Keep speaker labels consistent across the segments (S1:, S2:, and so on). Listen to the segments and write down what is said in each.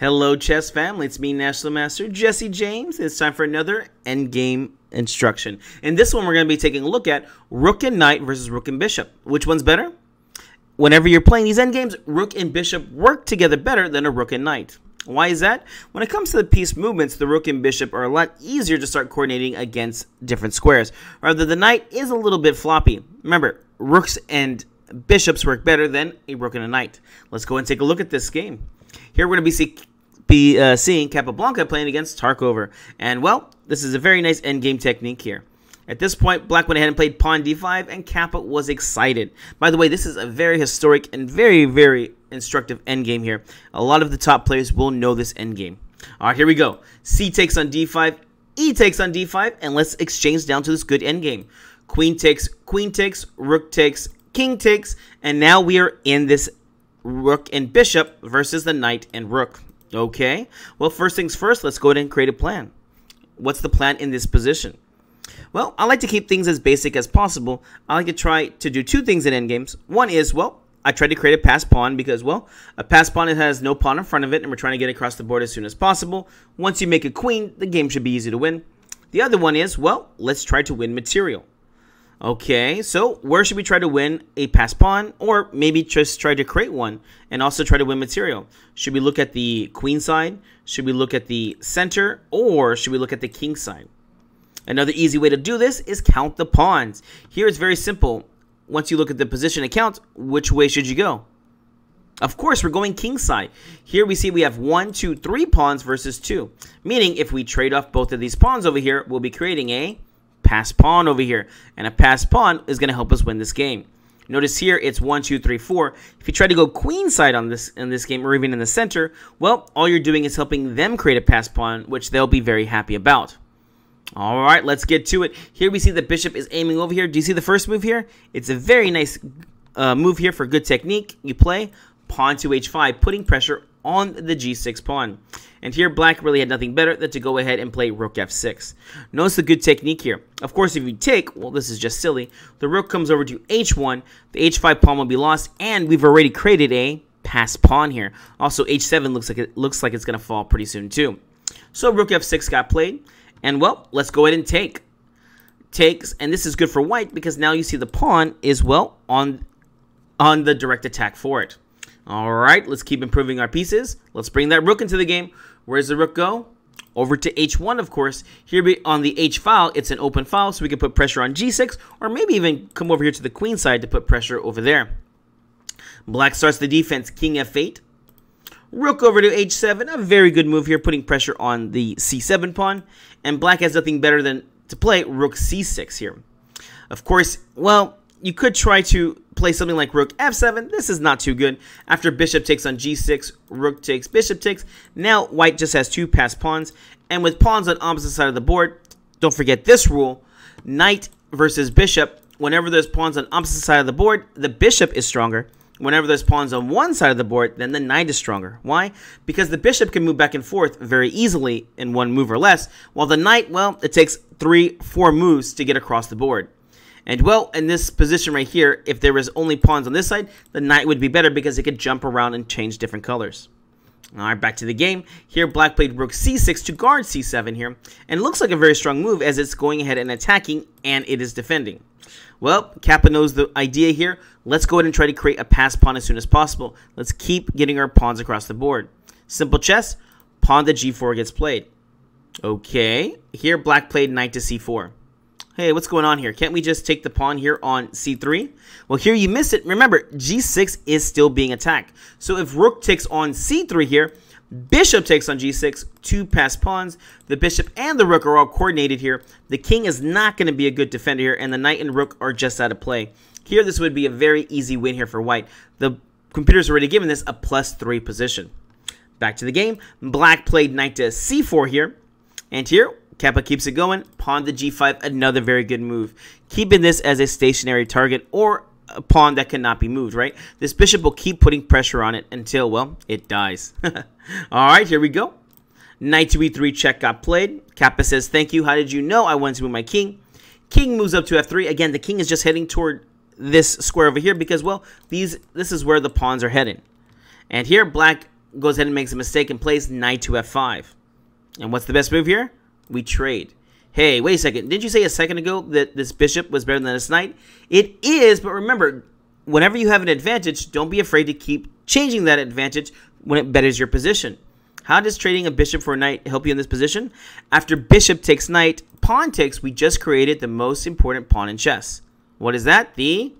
S1: Hello chess family, it's me National Master Jesse James. It's time for another Endgame instruction. In this one we're going to be taking a look at Rook and Knight versus Rook and Bishop. Which one's better? Whenever you're playing these endgames, Rook and Bishop work together better than a Rook and Knight. Why is that? When it comes to the piece movements, the Rook and Bishop are a lot easier to start coordinating against different squares. Rather, the Knight is a little bit floppy. Remember, Rooks and Bishops work better than a Rook and a Knight. Let's go and take a look at this game. Here we're going to be seeing Capablanca playing against Tarkover. And, well, this is a very nice endgame technique here. At this point, Black went ahead and played pawn d5, and Kappa was excited. By the way, this is a very historic and very, very instructive endgame here. A lot of the top players will know this endgame. All right, here we go. C takes on d5, E takes on d5, and let's exchange down to this good endgame. Queen takes, Rook takes, King takes, and now we are in this Rook and Bishop versus the Knight and Rook. Okay, well, first things first, let's go ahead and create a plan. What's the plan in this position? Well, I like to keep things as basic as possible. I like to try to do two things in endgames. One is, well, I try to create a passed pawn because, well, a passed pawn has no pawn in front of it, and we're trying to get across the board as soon as possible. Once you make a queen, the game should be easy to win. The other one is, well, let's try to win material. Okay, so where should we try to win a passed pawn, or maybe just try to create one and also try to win material? Should we look at the queen side? Should we look at the center? Or should we look at the king side? Another easy way to do this is count the pawns. Here it's very simple. Once you look at the position and count, which way should you go? Of course, we're going king side. Here we see we have 1, 2, 3 pawns versus 2. Meaning if we trade off both of these pawns over here, we'll be creating a passed pawn over here. And a passed pawn is going to help us win this game. Notice here it's 1, 2, 3, 4. If you try to go queen side on in this game, or even in the center, well, all you're doing is helping them create a passed pawn, which they'll be very happy about. All right, let's get to it. Here we see the bishop is aiming over here. Do you see the first move here? It's a very nice move here for good technique. You play pawn to h5, putting pressure on the g6 pawn. And here Black really had nothing better than to go ahead and play rook f6. Notice the good technique here. Of course, if you take, well, this is just silly. The rook comes over to h1. The h5 pawn will be lost, and we've already created a passed pawn here. Also, h7 looks like it's going to fall pretty soon too. So rook f6 got played. And, well, let's go ahead and take. Takes, and this is good for white because now you see the pawn is, well, on the direct attack for it. All right, let's keep improving our pieces. Let's bring that rook into the game. Where does the rook go? Over to h1, of course. Here on the h file, it's an open file, so we can put pressure on g6, or maybe even come over here to the queen side to put pressure over there. Black starts the defense, king f8. Rook over to h7, a very good move here, putting pressure on the c7 pawn. And Black has nothing better than to play rook c6 here. Of course, well, you could try to play something like rook f7. This is not too good. After bishop takes on g6, rook takes, bishop takes. Now white just has two passed pawns. And with pawns on opposite side of the board, don't forget this rule. Knight versus bishop. Whenever there's pawns on opposite side of the board, the bishop is stronger. Whenever there's pawns on one side of the board, then the knight is stronger. Why? Because the bishop can move back and forth very easily in one move or less, while the knight, well, it takes 3, 4 moves to get across the board. And, well, in this position right here, if there was only pawns on this side, the knight would be better because it could jump around and change different colors. All right, back to the game. Here, Black played rook c6 to guard c7 here, and it looks like a very strong move as it's going ahead and attacking, and it is defending. Well, Kappa knows the idea here. Let's go ahead and try to create a passed pawn as soon as possible. Let's keep getting our pawns across the board. Simple chess, pawn to g4 gets played. Okay, here Black played knight to c4. Hey, what's going on here? Can't we just take the pawn here on c3? Well, here you missed it. Remember, g6 is still being attacked. So if rook takes on c3 here, bishop takes on g6, 2 passed pawns. The bishop and the rook are all coordinated here. The king is not going to be a good defender here, and the knight and rook are just out of play. Here, this would be a very easy win here for white. The computer's already given this a +3 position. Back to the game. Black played knight to c4 here. And here, Kappa keeps it going. Pawn to g5, another very good move. Keeping this as a stationary target or a pawn that cannot be moved, right? This bishop will keep putting pressure on it until, well, it dies. All right, here we go. Knight to e3 check got played. Kappa says, thank you. How did you know I wanted to move my king? King moves up to f3. Again, the king is just heading toward this square over here because, well, this is where the pawns are heading. And here, Black goes ahead and makes a mistake and plays knight to f5. And what's the best move here? We trade. Hey, wait a second. Didn't you say a second ago that this bishop was better than this knight? It is, but remember, whenever you have an advantage, don't be afraid to keep changing that advantage when it betters your position. How does trading a bishop for a knight help you in this position? After bishop takes knight, pawn takes, we just created the most important pawn in chess. What is that? The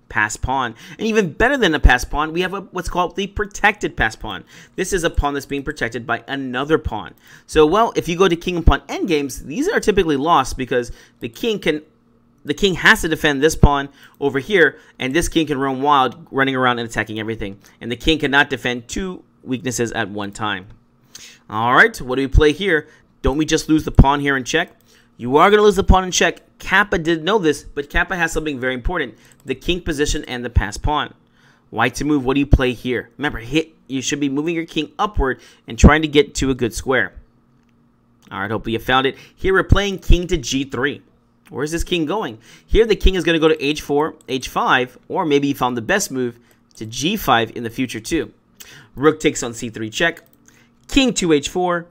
S1: passed pawn. And even better than a passed pawn, we have what's called the protected passed pawn. This is a pawn that's being protected by another pawn. So, well, if you go to king and pawn endgames, these are typically lost because the king has to defend this pawn over here, and this king can roam wild, running around and attacking everything. And the king cannot defend two weaknesses at one time. All right, what do we play here? Don't we just lose the pawn here in check? You are going to lose the pawn in check. Kappa didn't know this, but Kappa has something very important. The king position and the passed pawn. White to move, what do you play here? Remember, you should be moving your king upward and trying to get to a good square. All right, hopefully you found it. Here we're playing king to g3. Where's this king going? Here the king is going to go to h4, h5, or maybe you found the best move to g5 in the future too. Rook takes on c3 check. King to h4.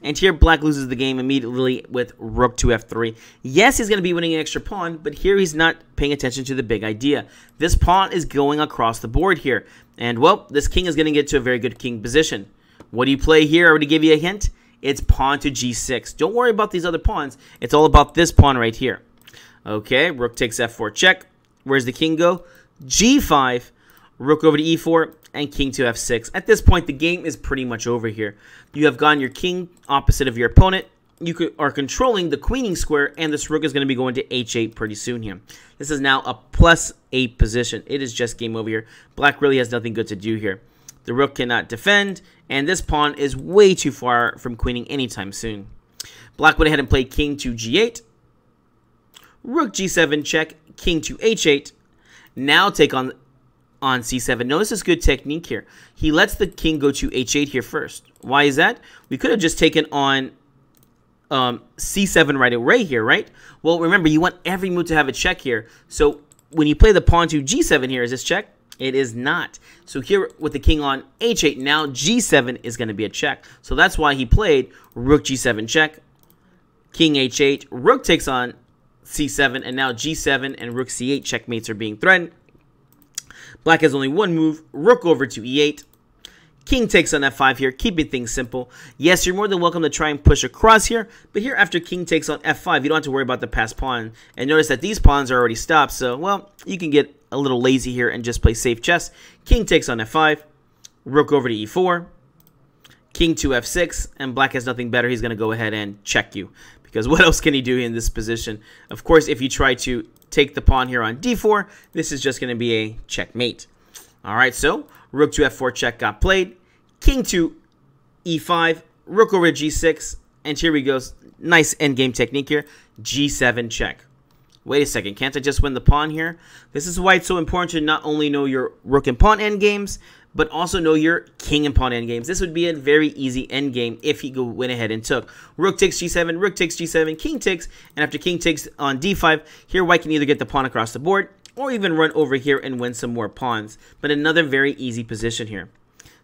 S1: And here black loses the game immediately with rook to f3. Yes, he's going to be winning an extra pawn, but here he's not paying attention to the big idea. This pawn is going across the board here. And, well, this king is going to get to a very good king position. What do you play here? I already gave you a hint. It's pawn to g6. Don't worry about these other pawns. It's all about this pawn right here. Okay, rook takes f4 check. Where's the king go? g5. Rook over to e4, and king to f6. At this point, the game is pretty much over here. You have gotten your king opposite of your opponent. You are controlling the queening square, and this rook is going to be going to h8 pretty soon here. This is now a +8 position. It is just game over here. Black really has nothing good to do here. The rook cannot defend, and this pawn is way too far from queening anytime soon. Black went ahead and played king to g8. Rook g7 check, king to h8. Now take on c7. Notice this good technique here. He lets the king go to h8 here first. Why is that? We could have just taken on c7 right away here, right? Well, remember, you want every move to have a check here. So when you play the pawn to g7 here, is this check? It is not. So here with the king on h8, now g7 is going to be a check. So that's why he played rook g7 check, king h8, rook takes on c7, and now g7 and rook c8 checkmates are being threatened. Black has only one move, rook over to e8. King takes on f5 here, keeping things simple. Yes, you're more than welcome to try and push across here, but here after king takes on f5, you don't have to worry about the passed pawn. And notice that these pawns are already stopped, so, well, you can get a little lazy here and just play safe chess. King takes on f5, rook over to e4, king to f6, and black has nothing better. He's going to go ahead and check you, because what else can he do in this position? Of course, if you try to take the pawn here on d4, this is just going to be a checkmate. All right, so rook to f4 check got played. King to e5, rook over to g6, and here we go. Nice endgame technique here. g7 check. Wait a second, can't I just win the pawn here? This is why it's so important to not only know your rook and pawn endgames, but also know your king and pawn endgames. This would be a very easy endgame if he went ahead and took. Rook takes g7, rook takes g7, king takes, and after king takes on d5, here white can either get the pawn across the board or even run over here and win some more pawns. But another very easy position here.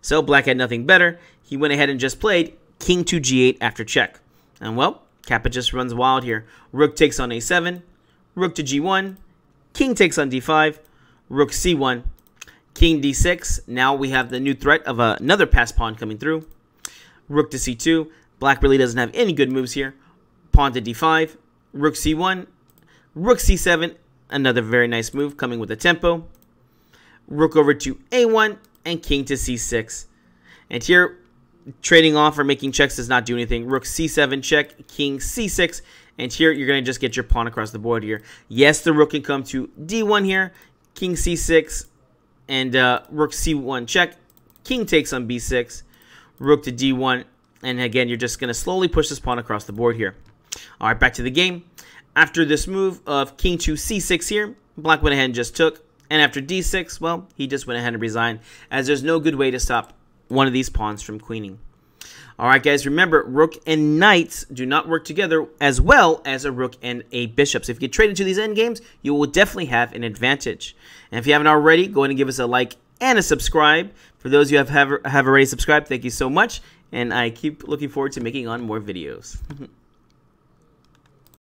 S1: So black had nothing better. He went ahead and just played king to g8 after check. And well, Kappa just runs wild here. Rook takes on a7, rook to g1, king takes on d5, rook c1, king d6. Now we have the new threat of another passed pawn coming through. Rook to c2. Black really doesn't have any good moves here. Pawn to d5, rook c1, rook c7. Another very nice move coming with a tempo. Rook over to a1 and king to c6. And here, trading off or making checks does not do anything. Rook c7 check, king c6. And here, you're going to just get your pawn across the board here. Yes, the rook can come to d1 here. King c6 and rook c1 check. King takes on b6. Rook to d1. And again, you're just going to slowly push this pawn across the board here. All right, back to the game. After this move of king to c6 here, black went ahead and just took. And after d6, well, he just went ahead and resigned, as there's no good way to stop one of these pawns from queening. All right, guys, remember, rook and knights do not work together as well as a rook and a bishop. So if you get traded into these endgames, you will definitely have an advantage. And if you haven't already, go ahead and give us a like and a subscribe. For those who have already subscribed, thank you so much. And I keep looking forward to making on more videos.